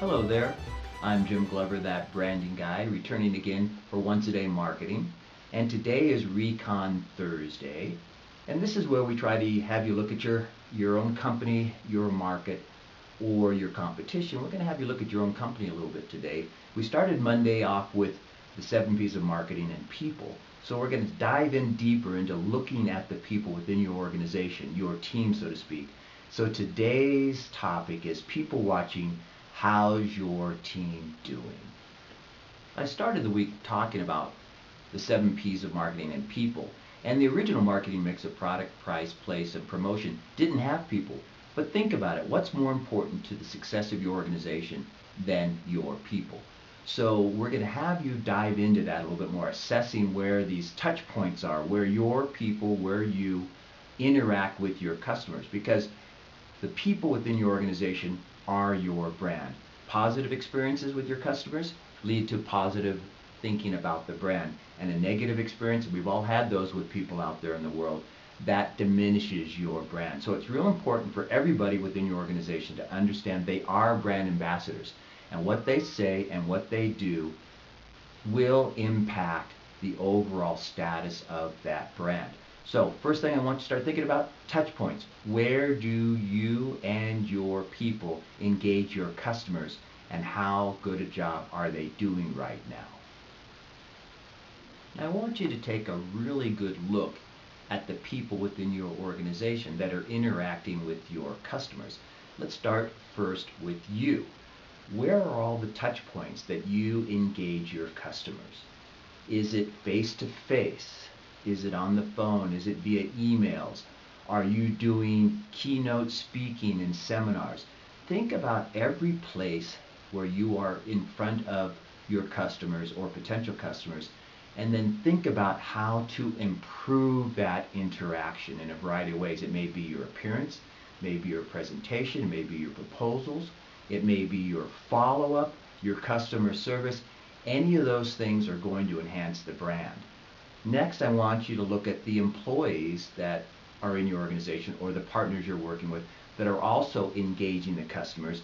Hello there, I'm Jim Glover, that branding guy, returning again for Once a Day Marketing. And today is Recon Thursday. And this is where we try to have you look at your own company, your market, or your competition. We're going to have you look at your own company a little bit today. We started Monday off with the 7 P's of marketing and people. So we're going to dive in deeper into looking at the people within your organization, your team, so to speak. So today's topic is people watching. How's your team doing? I started the week talking about the 7 P's of marketing and people. And the original marketing mix of product, price, place, and promotion didn't have people. But think about it. What's more important to the success of your organization than your people? So we're going to have you dive into that a little bit more, assessing where these touch points are, where your people, where you interact with your customers. Because the people within your organization are your brand. Positive experiences with your customers lead to positive thinking about the brand. And a negative experience, we've all had those with people out there in the world, that diminishes your brand. So it's real important for everybody within your organization to understand they are brand ambassadors. And what they say and what they do will impact the overall status of that brand. So first thing I want you to start thinking about, touch points. Where do you and your people engage your customers, and how good a job are they doing right now? Now I want you to take a really good look at the people within your organization that are interacting with your customers. Let's start first with you. Where are all the touch points that you engage your customers? Is it face-to-face? Is it on the phone? Is it via emails? Are you doing keynote speaking and seminars? Think about every place where you are in front of your customers or potential customers, and then think about how to improve that interaction in a variety of ways. It may be your appearance, maybe your presentation, it may be your proposals, it may be your follow-up, your customer service. Any of those things are going to enhance the brand. Next, I want you to look at the employees that are in your organization or the partners you're working with that are also engaging the customers,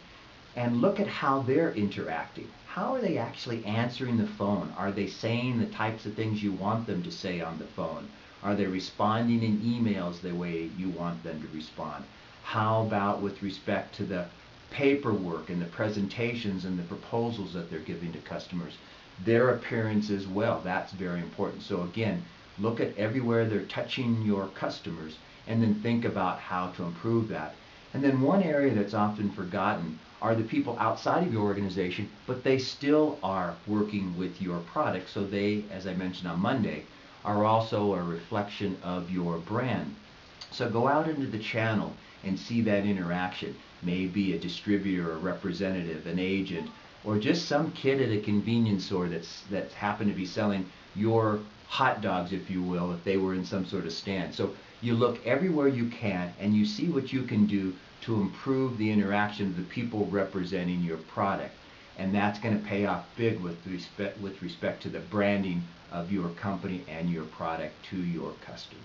and look at how they're interacting. How are they actually answering the phone? Are they saying the types of things you want them to say on the phone? Are they responding in emails the way you want them to respond? How about with respect to the paperwork and the presentations and the proposals that they're giving to customers? Their appearance as well, that's very important. So again, look at everywhere they're touching your customers and then think about how to improve that. And then one area that's often forgotten are the people outside of your organization, but they still are working with your product. So they, as I mentioned on Monday, are also a reflection of your brand. So go out into the channel and see that interaction. Maybe a distributor, a representative, an agent, or just some kid at a convenience store that's happened to be selling your hot dogs, if you will, if they were in some sort of stand. So you look everywhere you can and you see what you can do to improve the interaction of the people representing your product. And that's going to pay off big with respect to the branding of your company and your product to your customers.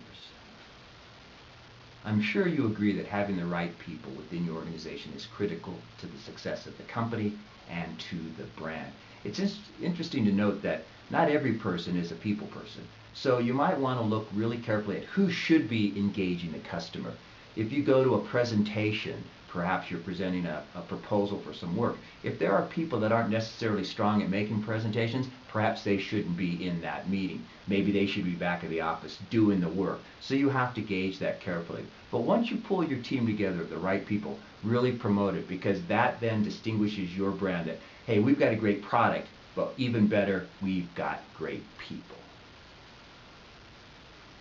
I'm sure you agree that having the right people within your organization is critical to the success of the company and to the brand. It's interesting to note that not every person is a people person. So you might want to look really carefully at who should be engaging the customer. If you go to a presentation, perhaps you're presenting a proposal for some work. If there are people that aren't necessarily strong at making presentations, perhaps they shouldn't be in that meeting. Maybe they should be back in the office doing the work. So you have to gauge that carefully. But once you pull your team together, the right people, really promote it, because that then distinguishes your brand that, hey, we've got a great product, but even better, we've got great people.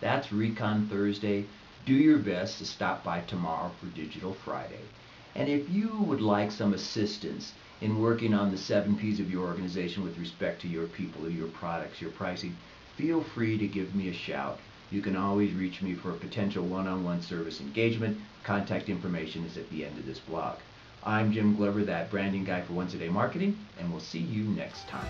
That's Recon Thursday. Do your best to stop by tomorrow for Digital Friday. And if you would like some assistance in working on the 7 P's of your organization with respect to your people, your products, your pricing, feel free to give me a shout. You can always reach me for a potential one-on-one service engagement. Contact information is at the end of this blog. I'm Jim Glover, that branding guy for Once a Day Marketing, and we'll see you next time.